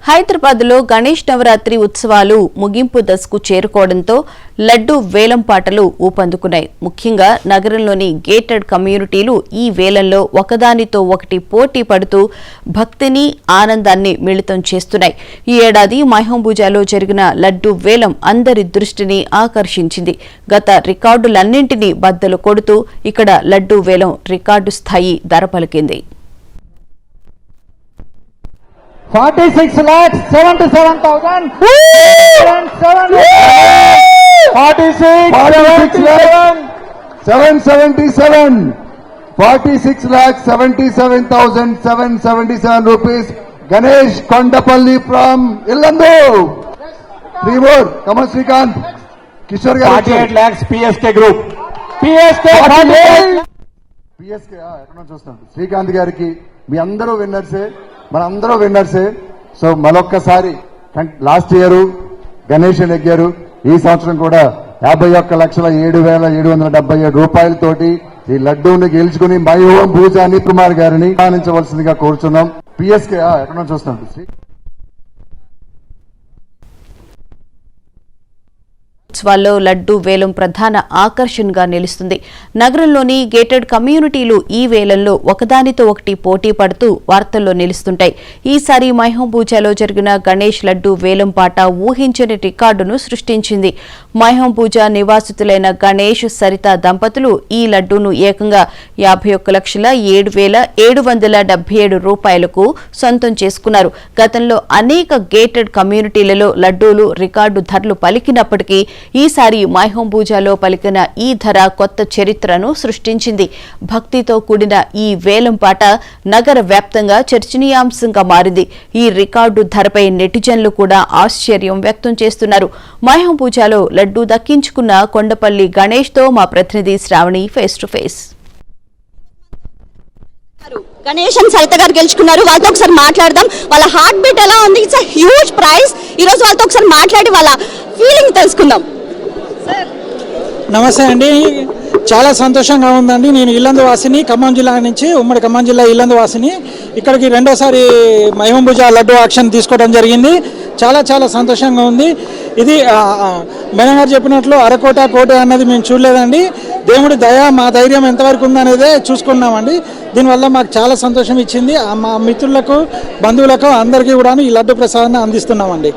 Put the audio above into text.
హైదరాబాద్లో గణేష్ నవరాత్రి ఉత్సవాలు ముగింపు దశకు చేరుకోవడంతో లడ్డు వేలం పాటలు ఊపందుకున్నాయి. ముఖ్యంగా నగరంలోని గేటెడ్ కమ్యూనిటీలు ఈ వేలంలో ఒకదానితో ఒకటి పోటీ పడుతూ భక్తిని, ఆనందాన్ని మిళితం చేస్తున్నాయి. ఈ ఏడాది మహబూజాలో జరిగిన లడ్డు వేలం అందరి దృష్టిని ఆకర్షించింది. గత రికార్డులన్నింటినీ బద్దలు కొడుతూ ఇక్కడ లడ్డు వేలం రికార్డు స్థాయి ధర పలికింది. 46,77,000 46,77,777 rupees. Ganesh Kondapalli from Illandu. Three more. Come on, Srikanth. Kishore garu. 48 lakhs PSK group. PSK. ఎక్కడ చూస్తాం శ్రీకాంత్ గారికి. మీ అందరూ విన్నర్సే, మనందరూ విన్నర్సే. సో మరొక్కసారి లాస్ట్ ఇయర్ గణేష్ నెగ్గారు. ఈ సంవత్సరం కూడా 51,07,777 రూపాయలతోటి ఈ లడ్డూని గెలుచుకుని మహబూబ్ అనిల్ కుమార్ గారిని ఆహ్వానించవలసిందిగా కోరుచున్నాం. పిఎస్కే ఎక్కడ చూస్తాం. ఉత్సవాల్లో లడ్డు వేలం ప్రధాన ఆకర్షణగా నిలుస్తుంది. నగరంలోని గేటెడ్ కమ్యూనిటీలు ఈ వేలంలో ఒకదానితో ఒకటి పోటీ పడుతూ వార్తల్లో నిలుస్తుంటాయి. ఈసారి మహబూజాలో జరిగిన గణేష్ లడ్డు వేలం పాట ఊహించని రికార్డును సృష్టించింది. మహబూజా నివాసితులైన గణేష్, సరిత దంపతులు ఈ లడ్డూను ఏకంగా 51,07,777 రూపాయలకు సొంతం చేసుకున్నారు. గతంలో అనేక గేటెడ్ కమ్యూనిటీలలో లడ్డూలు రికార్డు ధరలు పలికినప్పటికీ ఈసారి మహబూజాలో పలికిన ఈ ధర కొత్త చరిత్రను సృష్టించింది. భక్తితో కూడిన ఈ వేలం పాట నగర వ్యాప్తంగా చర్చనీయాంశంగా మారింది. ఈ రికార్డు ధరపై నెటిజన్లు కూడా ఆశ్చర్యం వ్యక్తం చేస్తున్నారు. మహబూజాలో లడ్డూ దక్కించుకున్న కొండపల్లి గణేష్ తో మా ప్రతినిధి Sravani face to face. Ganesh and Saritha garu గెలుచుకున్నారు. వాళ్ళతో ఒకసారి మాట్లాడదాం. వాళ్ళ హార్ట్ బీట్ ఎలా ఉంది? It's huge prize. ఈ రోజు వాళ్ళతో ఒకసారి మాట్లాడి వాళ్ళ ఫీలింగ్ తెలుసుకుందాం. నమస్తే అండి, చాలా సంతోషంగా ఉందండి. నేను ఇల్లందు వాసిని, ఖమ్మం జిల్లా నుంచి, ఉమ్మడి ఖమ్మం జిల్లా ఇల్లందు వాసిని. ఇక్కడికి రెండోసారి మహబూజా లడ్డు ఆక్షన్ తీసుకోవడం జరిగింది. చాలా చాలా సంతోషంగా ఉంది. ఇది మేడం గారు చెప్పినట్లు అరకోట కోట అన్నది మేము చూడలేదండి. దేవుడి దయ, మా ధైర్యం ఎంతవరకు ఉందనేదే చూసుకున్నామండి. దీనివల్ల మాకు చాలా సంతోషం ఇచ్చింది. మా మిత్రులకు, బంధువులకు అందరికీ కూడా ఈ లడ్డు ప్రసాదాన్ని అందిస్తున్నామండి.